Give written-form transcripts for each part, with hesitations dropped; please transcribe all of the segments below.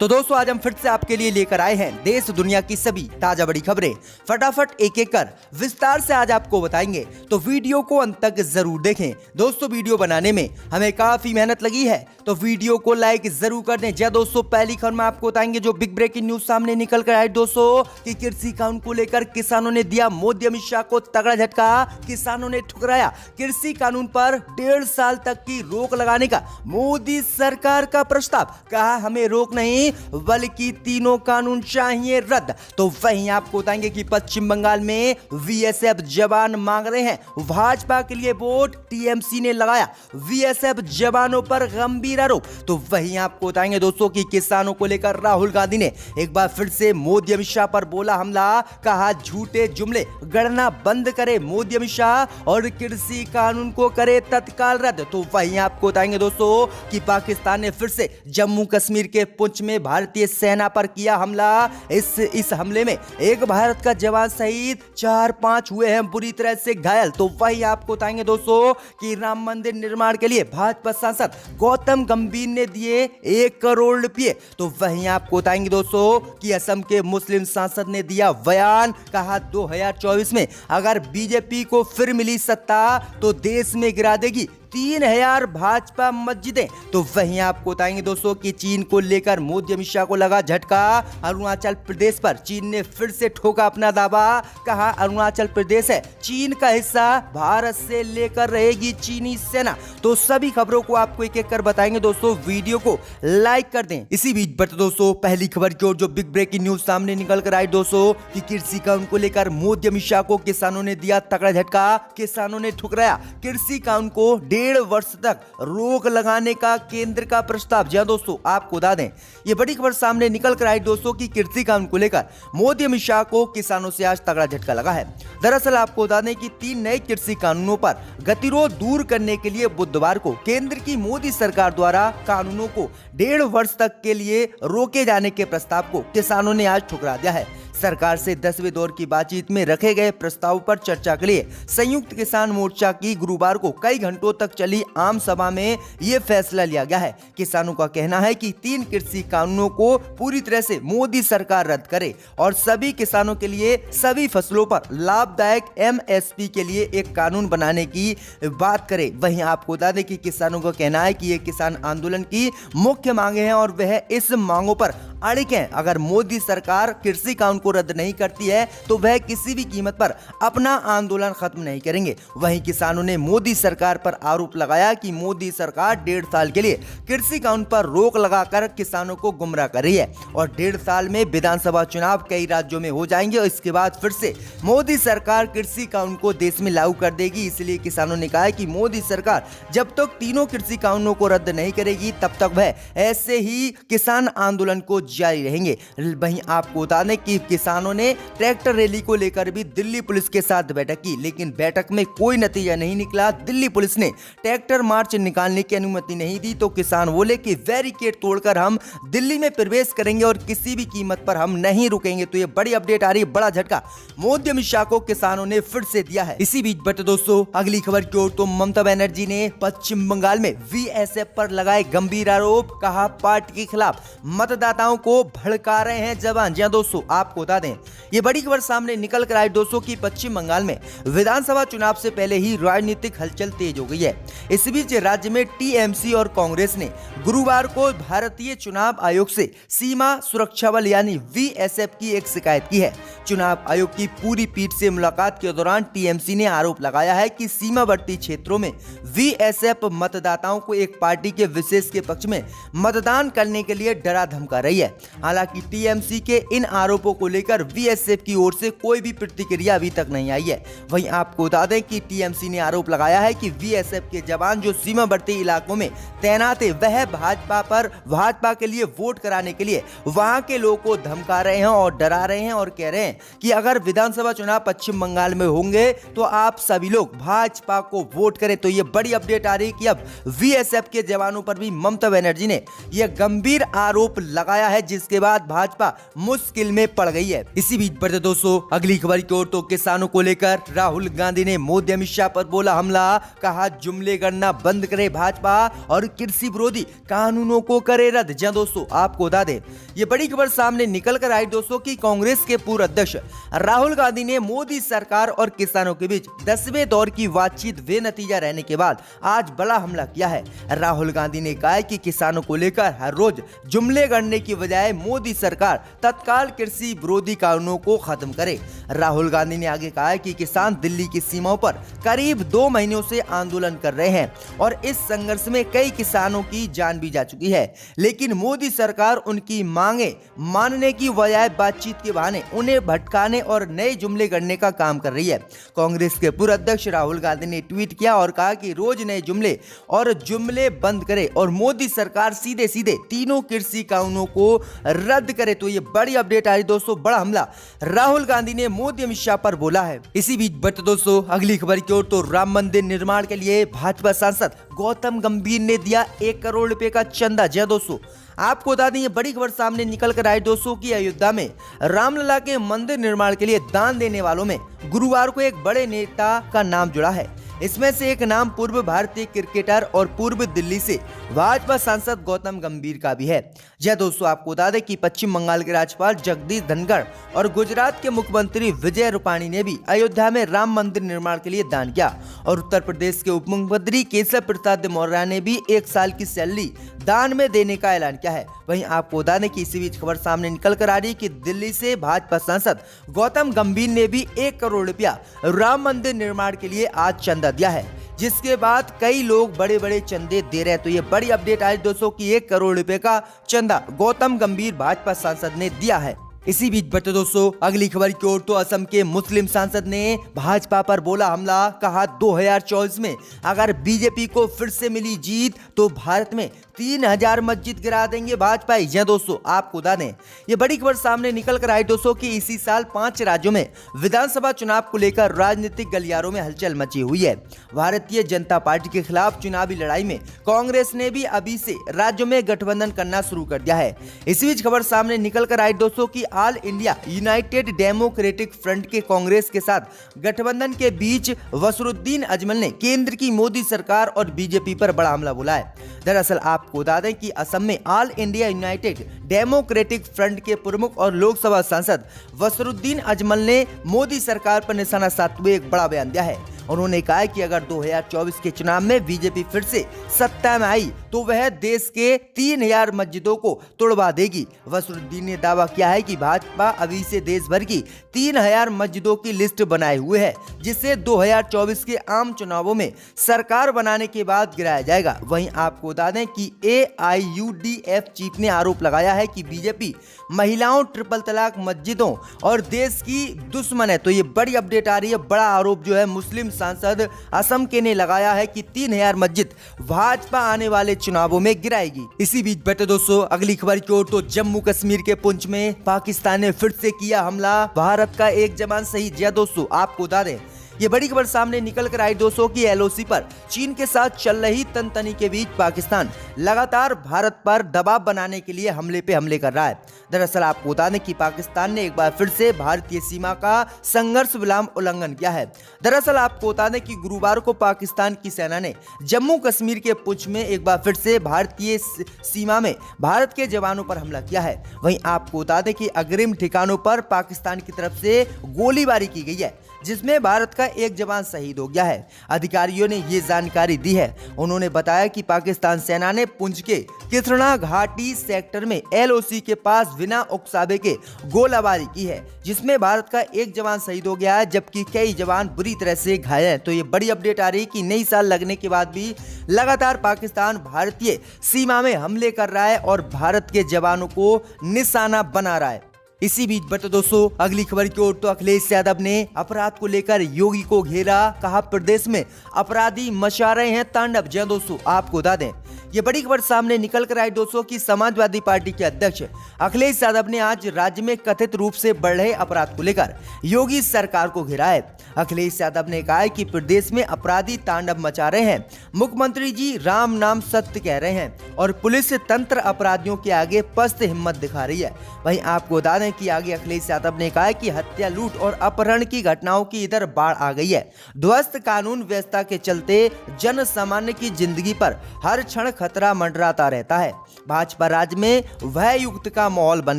तो दोस्तों आज हम फिर से आपके लिए लेकर आए हैं देश दुनिया की सभी ताजा बड़ी खबरें। फटाफट एक एक कर विस्तार से आज आपको बताएंगे, तो वीडियो को अंत तक जरूर देखें। दोस्तों वीडियो बनाने में हमें काफी मेहनत लगी है, तो वीडियो को लाइक जरूर कर दें। जय दोस्तों, पहली खबर में आपको बताएंगे जो बिग ब्रेकिंग न्यूज सामने निकल कर आई दोस्तों कि कृषि कानून को लेकर किसानों ने दिया मोदी अमित शाह को तगड़ा झटका। किसानों ने ठुकराया कृषि कानून पर 1.5 साल तक की रोक लगाने का मोदी सरकार का प्रस्ताव। कहा हमें रोक नहीं बल्कि तीनों कानून चाहिए रद्द। तो वहीं आपको बताएंगे कि पश्चिम बंगाल में वीएसएफ जवान मांग रहे हैं भाजपा के लिए वोट। टीएमसी ने लगाया वीएसएफ जवानों पर गंभीर आरोप। तो वहीं आपको बताएंगे दोस्तों कि किसानों को लेकर राहुल गांधी ने एक बार फिर से मोदी अमित शाह पर बोला हमला। कहा झूठे जुमले गणना बंद करे मोदी अमित शाह और कृषि कानून को करे तत्काल रद्द। तो वहीं आपको बताएंगे दोस्तों कि पाकिस्तान ने फिर से जम्मू कश्मीर के पुंछ में भारतीय सेना पर किया हमला। इस हमले में एक भारत का जवान शहीद, 4-5 हुए हैं बुरी तरह से घायल। तो वही आपको बताएंगे दोस्तों कि राम मंदिर निर्माण के लिए भाजपा सांसद गौतम गंभीर ने दिए 1 करोड़ रुपए। तो वहीं आपको बताएंगे दोस्तों कि असम के मुस्लिम सांसद ने दिया बयान। कहा 2024 में अगर बीजेपी को फिर मिली सत्ता तो देश में गिरा देगी 3000 भाजपा मस्जिदें। तो वहीं आपको बताएंगे दोस्तों कि चीन को लेकर मोदी अमित शाह को लगा झटका। अरुणाचल प्रदेश पर चीन ने फिर से ठोका अपना दावा। कहा अरुणाचल प्रदेश है चीन का हिस्सा, भारत से लेकर रहेगी चीनी सेना। तो सभी खबरों को आपको एक एक कर बताएंगे दोस्तों, वीडियो को लाइक कर दें। इसी बीच बट दोस्तों पहली खबर की ओर जो बिग ब्रेकिंग न्यूज सामने निकल कर आई दोस्तों कि कृषि कानून को लेकर मोदी अमित शाह को किसानों ने दिया तगड़ा झटका। किसानों ने ठुकराया कृषि कानून को 1.5 वर्ष तक रोक लगाने का केंद्र का प्रस्ताव। जी दोस्तों आपको बता दें ये बड़ी खबर सामने निकल कर आई दोस्तों कि कृषि कानून को लेकर मोदी अमित शाह को किसानों से आज तगड़ा झटका लगा है। दरअसल आपको बता दें कि 3 नए कृषि कानूनों पर गतिरोध दूर करने के लिए बुधवार को केंद्र की मोदी सरकार द्वारा कानूनों को 1.5 वर्ष तक के लिए रोके जाने के प्रस्ताव को किसानों ने आज ठुकरा दिया है। सरकार से 10वें दौर की बातचीत में रखे गए प्रस्ताव पर चर्चा के लिए संयुक्त किसान मोर्चा की गुरुवार को कई घंटों तक चली आम सभा में यह फैसला लिया गया है। किसानों का कहना है कि 3 कृषि कानूनों को पूरी तरह से मोदी सरकार रद्द करे और सभी किसानों के लिए सभी फसलों पर लाभदायक एमएसपी के लिए एक कानून बनाने की बात करे। वहीं आपको बता दें कि किसानों का कहना है कि ये किसान आंदोलन की मुख्य मांगे हैं और वह इस मांगों पर अड़िग हैं। अगर मोदी सरकार कृषि कानून को रद्द नहीं करती है तो वह किसी भी कीमत पर अपना आंदोलन खत्म नहीं करेंगे। वहीं किसानों ने मोदी सरकार पर आरोप लगाया कि मोदी सरकार 1.5 साल के लिए कृषि कानून पर रोक लगाकर किसानों को गुमराह कर रही है और 1.5 साल में विधानसभा चुनाव कई राज्यों में हो जाएंगे और इसके बाद फिर से मोदी सरकार कृषि कानून को देश में लागू कर देगी। इसलिए किसानों ने कहा है कि मोदी सरकार जब तक तीनों कृषि कानूनों को रद्द नहीं करेगी तब तक वह ऐसे ही किसान आंदोलन को जारी रहेंगे। वहीं आपको बता दें कि किसानों ने ट्रैक्टर रैली को लेकर भी दिल्ली पुलिस के साथ बैठक की, लेकिन बैठक में कोई नतीजा नहीं निकला। दिल्ली पुलिस ने ट्रैक्टर मार्च निकालने की अनुमति नहीं दी तो किसान बोले कि बैरिकेड तोड़कर हम दिल्ली में प्रवेश करेंगे और किसी भी कीमत पर हम नहीं रुकेंगे। तो ये बड़ी अपडेट आ रही है, बड़ा झटका मोदी अमित शाह को किसानों ने फिर से दिया है। इसी बीच बट दोस्तों अगली खबर की ओर तो ममता बनर्जी ने पश्चिम बंगाल में वीएसएफ पर लगाए गंभीर आरोप। कहा पार्टी के खिलाफ मतदाताओं को भड़का रहे हैं जवान। जी दोस्तों आपको बता दें ये बड़ी खबर सामने निकल कर आई दोस्तों कि पश्चिम बंगाल में विधानसभा चुनाव से पहले ही राजनीतिक हलचल तेज हो गई है। इस बीच राज्य में टीएमसी और कांग्रेस ने गुरुवार को भारतीय चुनाव आयोग से सीमा सुरक्षा बल यानी वीएसएफ की एक शिकायत की है। चुनाव आयोग की पूरी पीठ से मुलाकात के दौरान टीएमसी ने आरोप लगाया है कि सीमावर्ती क्षेत्रों में वीएसएफ मतदाताओं को एक पार्टी के विशेष के पक्ष में मतदान करने के लिए डरा धमका रही है। हालांकि टीएमसी के इन आरोपों को लेकर वीएसएफ की ओर से कोई भी प्रतिक्रिया अभी तक नहीं आई है। वहीं आपको बता दें कि टीएमसी ने आरोप लगाया है कि वीएसएफ के जवान जो सीमावर्ती इलाकों में तैनात है वह भाजपा के लिए वोट कराने के लिए वहां के लोगों को धमका रहे हैं और डरा रहे हैं और कह रहे हैं कि अगर विधानसभा चुनाव पश्चिम बंगाल में होंगे तो आप सभी लोग भाजपा को वोट करें। तो ये बड़ी अपडेट आ रही है कि अब वीएसएफ के जवानों पर भी ममता बनर्जी ने यह गंभीर आरोप लगाया है। है, जिसके बाद भाजपा मुश्किल में पड़ गई है। इसी बीच बढ़ते दोस्तों अगली खबर की ओर, तो किसानों को लेकर राहुल गांधी ने मोदी अमित शाह पर बोला हमला, कहा जुमले करना बंद करे भाजपा और कृषि विरोधी कानूनों को करे रद्द। जी दोस्तों, आपको बता दें ये बड़ी खबर सामने निकल कर आई दोस्तों कि कांग्रेस के पूर्व अध्यक्ष राहुल गांधी ने मोदी सरकार और किसानों के बीच 10वें दौर की बातचीत बेनतीजा रहने के बाद आज बड़ा हमला किया है। राहुल गांधी ने कहा कि किसानों को लेकर हर रोज जुमले करने की बजाय मोदी सरकार तत्काल कृषि विरोधी कानूनों को खत्म करे। राहुल गांधी ने आगे कहा कि किसान दिल्ली की सीमाओं पर करीब 2 महीनों से आंदोलन कर रहे हैं और इस संघर्ष में कई किसानों की जान भी जा चुकी है, लेकिन मोदी सरकार उनकी मांगे मानने की बजाय बातचीत के बहाने उन्हें भटकाने और नए जुमले करने का काम कर रही है। कांग्रेस के पूर्व अध्यक्ष राहुल गांधी ने ट्वीट किया और कहा कि रोज नए जुमले बंद करे और मोदी सरकार सीधे सीधे तीनों कृषि कानूनों को रद्द करे। तो ये बड़ी अपडेट आ रही दोस्तों, बड़ा हमला राहुल गांधी ने मोदी अमित शाह पर बोला है। इसी बीच बढ़ते दोस्तों अगली खबर की ओर, तो राम मंदिर निर्माण के लिए भाजपा सांसद गौतम गंभीर ने दिया 1 करोड़ रुपए का चंदा। जय दोस्तों, आपको बता दें ये बड़ी खबर सामने निकल कर आई दोस्तों कि अयोध्या में रामलला के मंदिर निर्माण के लिए दान देने वालों में गुरुवार को एक बड़े नेता का नाम जुड़ा है। इसमें से एक नाम पूर्व भारतीय क्रिकेटर और पूर्व दिल्ली से भाजपा सांसद गौतम गंभीर का भी है। जय दोस्तों, आपको बता दें कि पश्चिम बंगाल के राज्यपाल जगदीश धनखड़ और गुजरात के मुख्यमंत्री विजय रूपाणी ने भी अयोध्या में राम मंदिर निर्माण के लिए दान किया और उत्तर प्रदेश के उप मुख्यमंत्री केशव प्रसाद मौर्य ने भी 1 साल की सैलरी दान में देने का ऐलान किया है। वहीं आपको बता दें कि इसी बीच खबर सामने निकल कर आ रही कि दिल्ली से भाजपा सांसद गौतम गंभीर ने भी 1 करोड़ रुपया राम मंदिर निर्माण के लिए आज चंदा दिया है, जिसके बाद कई लोग बड़े बड़े चंदे दे रहे हैं। तो ये बड़ी अपडेट आई दोस्तों कि 1 करोड़ रुपए का चंदा गौतम गंभीर भाजपा सांसद ने दिया है। इसी बीच बढ़ते दोस्तों अगली खबर की ओर, तो असम के मुस्लिम सांसद ने भाजपा पर बोला हमला, कहा 2024 में अगर बीजेपी को फिर से मिली जीत तो भारत में 3000 मस्जिद गिरा देंगे भाजपा। जी दोस्तों, आपको बता दें ये बड़ी खबर सामने निकल कर आई दोस्तों कि इसी साल 5 राज्यों में विधानसभा चुनाव को लेकर राजनीतिक गलियारों में हलचल मची हुई है। भारतीय जनता पार्टी के खिलाफ चुनावी लड़ाई में कांग्रेस ने भी अभी से राज्यों में गठबंधन करना शुरू कर दिया है। इसी बीच खबर सामने निकल कर आई दोस्तों की all India United democratic front के कांग्रेस के साथ गठबंधन के बीच वसरुद्दीन अजमल ने केंद्र की मोदी सरकार और बीजेपी पर बड़ा हमला बोला है। दरअसल आपको बता दें कि असम में all India United democratic front के प्रमुख और लोकसभा सांसद वसरुद्दीन अजमल ने मोदी सरकार पर निशाना साधते हुए एक बड़ा बयान दिया है। उन्होंने कहा कि अगर 2024 के चुनाव में बीजेपी फिर से सत्ता में आई तो वह देश के 3000 मस्जिदों को तोड़वा देगी। वसरुद्दीन ने दावा किया है कि भाजपा अभी से देश भर की 3000 मस्जिदों की लिस्ट बनाए हुए है, जिसे 2024 के आम चुनावों में सरकार बनाने के बाद गिराया जाएगा। वहीं आपको बता दें कि AIUDF चीफ ने आरोप लगाया है कि बीजेपी महिलाओं, ट्रिपल तलाक, मस्जिदों और देश की दुश्मन है। तो ये बड़ी अपडेट आ रही है, बड़ा आरोप जो है मुस्लिम सांसद असम के ने लगाया है कि 3000 मस्जिद भाजपा आने वाले चुनावों में गिराएगी। इसी बीच बैठे दोस्तों अगली खबर की ओर, तो जम्मू कश्मीर के पुंछ में पाकिस्तान ने फिर से किया हमला, भारत का एक जवान शहीद। जी दोस्तों, आपको बता दें ये बड़ी खबर सामने निकल कर आई दोस्तों की LOC पर चीन के साथ चल रही तनतनी के बीच पाकिस्तान लगातार भारत पर दबाव बनाने के लिए हमले पे हमले कर रहा है। दरअसल आपको बता दें कि पाकिस्तान ने एक बार फिर से भारतीय सीमा का संघर्ष विराम उल्लंघन किया है। दरअसल आपको बता दें कि गुरुवार को पाकिस्तान की सेना ने जम्मू कश्मीर के पुंछ में एक बार फिर से भारतीय सीमा में भारत के जवानों पर हमला किया है। वहीं आपको बता दें कि अग्रिम ठिकानों पर पाकिस्तान की तरफ से गोलीबारी की गई है, जिसमें भारत का एक जवान शहीद हो गया है। अधिकारियों ने ये जानकारी दी है। उन्होंने बताया कि पाकिस्तान सेना ने पुंछ के किथरना घाटी सेक्टर में LOC के पास बिना उकसावे के गोलाबारी की है, जिसमें भारत का एक जवान शहीद हो गया है, जबकि कई जवान बुरी तरह से घायल हैं। तो ये बड़ी अपडेट आ रही है कि नई साल लगने के बाद भी लगातार पाकिस्तान भारतीय सीमा में हमले कर रहा है और भारत के जवानों को निशाना बना रहा है। इसी बीच बट दोस्तों अगली खबर की ओर, तो अखिलेश यादव ने अपराध को लेकर योगी को घेरा, कहा प्रदेश में अपराधी मचा रहे हैं तांडव। जय दोस्तों, आपको बता दें ये बड़ी खबर सामने निकल कर आई दोस्तों की समाजवादी पार्टी के अध्यक्ष अखिलेश यादव ने आज राज्य में कथित रूप से बढ़ रहे अपराध को लेकर योगी सरकार को घेरा है। अखिलेश यादव ने कहा है कि प्रदेश में अपराधी तांडव मचा रहे हैं। मुख्यमंत्री जी राम नाम सत्य कह रहे हैं और पुलिस तंत्र अपराधियों के आगे पस्त हिम्मत दिखा रही है। वहीं आपको बता दें कि आगे अखिलेश यादव ने कहा है कि हत्या, लूट और अपहरण की घटनाओं की इधर बाढ़ आ गई है। ध्वस्त कानून व्यवस्था के चलते जन सामान्य की जिंदगी पर हर क्षण खतरा मंडराता रहता है। भाजपा राज्य में भय युक्त का माहौल बन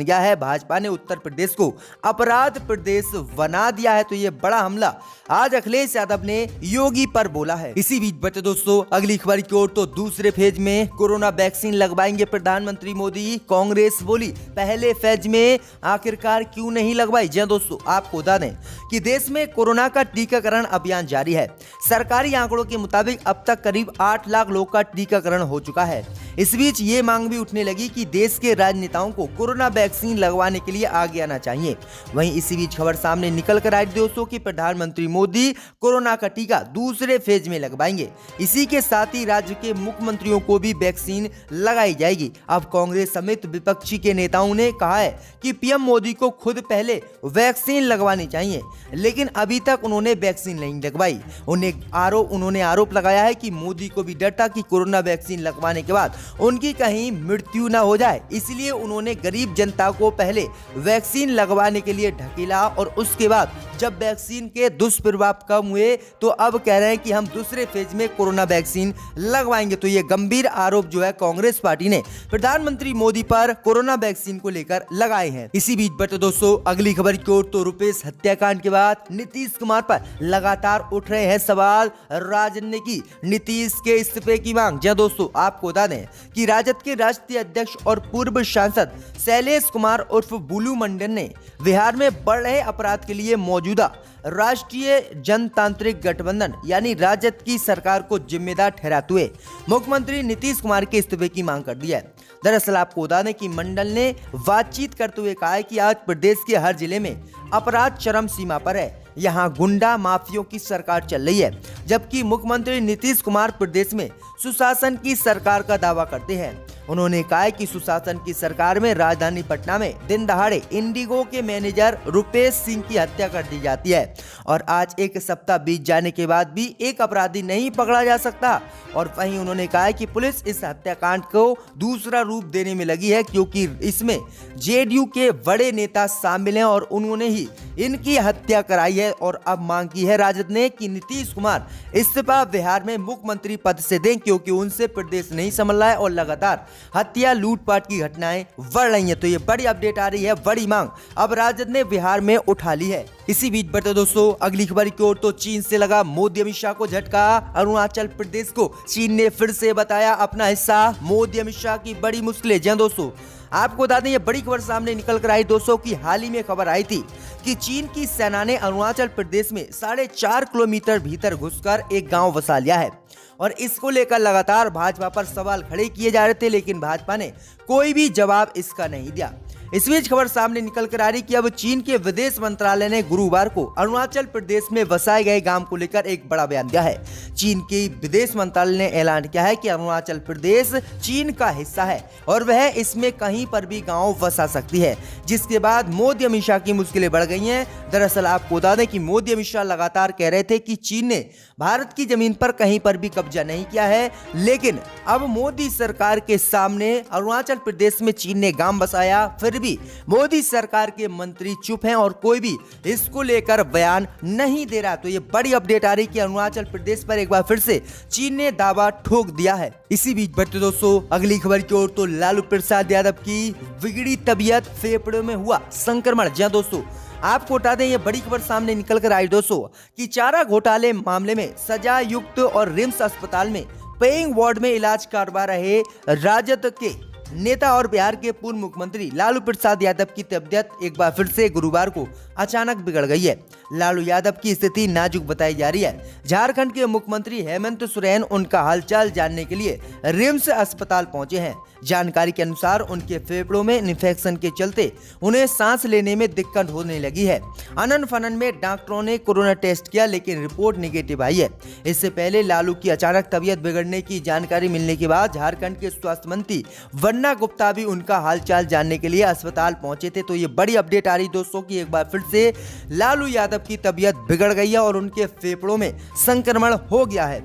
गया है। भाजपा ने उत्तर प्रदेश को अपराध प्रदेश बना दिया है। तो ये बड़ा हमला आज अखिलेश यादव ने योगी पर बोला है। इसी बीच बच्चे दोस्तों अगली खबर की ओर, तो दूसरे फेज में कोरोना वैक्सीन लगवाएंगे प्रधानमंत्री मोदी। कांग्रेस बोली पहले फेज में आखिरकार क्यों नहीं लगवाई। जी दोस्तों, आपको बता दें कि देश में कोरोना का टीकाकरण अभियान जारी है। सरकारी आंकड़ों के मुताबिक अब तक करीब 8 लाख लोग का टीकाकरण हो चुका है। इस बीच ये मांग भी उठने लगी कि देश के राजनेताओं को कोरोना वैक्सीन लगवाने के लिए आगे आना चाहिए। वहीं इसी बीच खबर सामने निकल कर आई दोस्तों कि प्रधानमंत्री मोदी कोरोना का टीका दूसरे फेज में लगवाएंगे। इसी के साथ ही राज्य के मुख्यमंत्रियों को भी वैक्सीन लगाई जाएगी। अब कांग्रेस समेत विपक्षी के नेताओं ने कहा है कि पीएम मोदी को खुद पहले वैक्सीन लगवानी चाहिए, लेकिन अभी तक उन्होंने वैक्सीन नहीं लगवाई। उन्होंने आरोप लगाया है कि मोदी को भी डर था कि कोरोना वैक्सीन लगवाने के बाद उनकी कहीं मृत्यु न हो जाए, इसलिए उन्होंने गरीब जनता को पहले वैक्सीन लगवाने के लिए ढकेला और उसके बाद जब वैक्सीन के दुष्प्रभाव कम हुए तो अब कह रहे हैं कि हम दूसरे फेज में कोरोना वैक्सीन लगवाएंगे। तो ये गंभीर आरोप जो है कांग्रेस पार्टी ने प्रधानमंत्री मोदी पर कोरोना वैक्सीन को लेकर लगाए हैं। इसी बीच बटे दोस्तों अगली खबर की ओर, तो रुपेश हत्याकांड के बाद नीतीश कुमार पर लगातार उठ रहे हैं सवाल। राजद ने की नीतीश के इस्तीफे की मांग। जी दोस्तों, आपको बता दें कि राजद के राष्ट्रीय अध्यक्ष और पूर्व सांसद शैलेश कुमार उर्फ बुलू मंडल ने बिहार में बढ़ रहे अपराध के लिए मौजूदा राष्ट्रीय जनतांत्रिक गठबंधन यानी राजद की सरकार को जिम्मेदार ठहराते हुए मुख्यमंत्री नीतीश कुमार के इस्तीफे की मांग कर दी है। दरअसल आपको बता दें कि मंडल ने बातचीत करते हुए कहा है कि आज प्रदेश के हर जिले में अपराध चरम सीमा पर है। यहाँ गुंडा माफियों की सरकार चल रही है, जबकि मुख्यमंत्री नीतीश कुमार प्रदेश में सुशासन की सरकार का दावा करते हैं। उन्होंने कहा कि सुशासन की सरकार में राजधानी पटना में दिन दहाड़े इंडिगो के मैनेजर रुपेश सिंह की हत्या कर दी जाती है और आज एक सप्ताह बीत जाने के बाद भी एक अपराधी नहीं पकड़ा जा सकता। और वहीं उन्होंने कहा कि पुलिस इस हत्याकांड को दूसरा रूप देने में लगी है, क्योंकि इसमें जेडीयू के बड़े नेता शामिल हैं और उन्होंने ही इनकी हत्या कराई है। और अब मांग की है राजद ने कि नीतीश कुमार इस्तीफा बिहार में मुख्यमंत्री पद से दें, क्योंकि उनसे प्रदेश नहीं संभल रहा है और लगातार हत्या लूटपाट की घटनाएं बढ़ रही हैं। तो ये बड़ी अपडेट आ रही है, बड़ी मांग अब राजद ने बिहार में उठा ली है। इसी बीच बढ़ते दोस्तों अगली खबर की ओर, तो चीन से लगा मोदी अमित शाह को झटका। अरुणाचल प्रदेश को चीन ने फिर से बताया अपना हिस्सा। मोदी अमित शाह की बड़ी मुश्किलें। जी दोस्तों, आपको बता दें ये बड़ी खबर सामने निकल कर आई दोस्तों की हाल ही में खबर आई थी कि चीन की सेना ने अरुणाचल प्रदेश में 4.5 किलोमीटर भीतर घुसकर एक गांव बसा लिया है और इसको लेकर लगातार भाजपा पर सवाल खड़े किए जा रहे थे, लेकिन भाजपा ने कोई भी जवाब इसका नहीं दिया। इस बीच खबर सामने निकल कर आ रही कि अब चीन के विदेश मंत्रालय ने गुरुवार को अरुणाचल प्रदेश में बसाए गए गांव को लेकर एक बड़ा बयान दिया है। चीन के विदेश मंत्रालय ने ऐलान किया है कि अरुणाचल प्रदेश चीन का हिस्सा है और वह इसमें कहीं पर भी गांव बसा सकती है, जिसके बाद मोदी अमित शाह की मुश्किलें बढ़ गई हैं। दरअसल आपको बता दें कि मोदी अमित शाह लगातार कह रहे थे कि चीन ने भारत की जमीन पर कहीं पर भी कब्जा नहीं किया है, लेकिन अब मोदी सरकार के सामने अरुणाचल प्रदेश में चीन ने गांव बसाया, फिर भी मोदी सरकार के मंत्री चुप हैं और कोई भी इसको लेकर बयान नहीं दे रहा। तो ये बड़ी अपडेट आ रही कि अरुणाचल प्रदेश पर एक बार फिर से चीन ने दावा ठोक दिया है। इसी बीच बढ़ते दोस्तों अगली खबर की ओर, तो लालू प्रसाद यादव की बिगड़ी तबीयत, फेफड़ों में हुआ संक्रमण। जी दोस्तों, आपको बता दें ये बड़ी खबर सामने निकल कर आई दोस्तों कि चारा घोटाले मामले में सजा युक्त और रिम्स अस्पताल में पेइंग वार्ड में इलाज करवा रहे राजद के नेता और बिहार के पूर्व मुख्यमंत्री लालू प्रसाद यादव की तबीयत एक बार फिर से गुरुवार को अचानक बिगड़ गई है। लालू यादव की स्थिति नाजुक बताई जा रही है। झारखंड के मुख्यमंत्री हेमंत सोरेन उनका हालचाल जानने के लिए रिम्स अस्पताल पहुंचे हैं। जानकारी के अनुसार उनके फेफड़ों में इन्फेक्शन के चलते उन्हें सांस लेने में दिक्कत होने लगी है। अनन फनन में डॉक्टरों ने कोरोना टेस्ट किया, लेकिन रिपोर्ट निगेटिव आई है। इससे पहले लालू की अचानक तबीयत बिगड़ने की जानकारी मिलने के बाद झारखंड के स्वास्थ्य मंत्री बन्ना गुप्ता भी उनका हालचाल जानने के लिए अस्पताल पहुंचे थे। तो ये बड़ी अपडेट आ रही दोस्तों कि एक बार फिर से लालू यादव की तबीयत बिगड़ गई है और उनके फेफड़ों में संक्रमण हो गया है।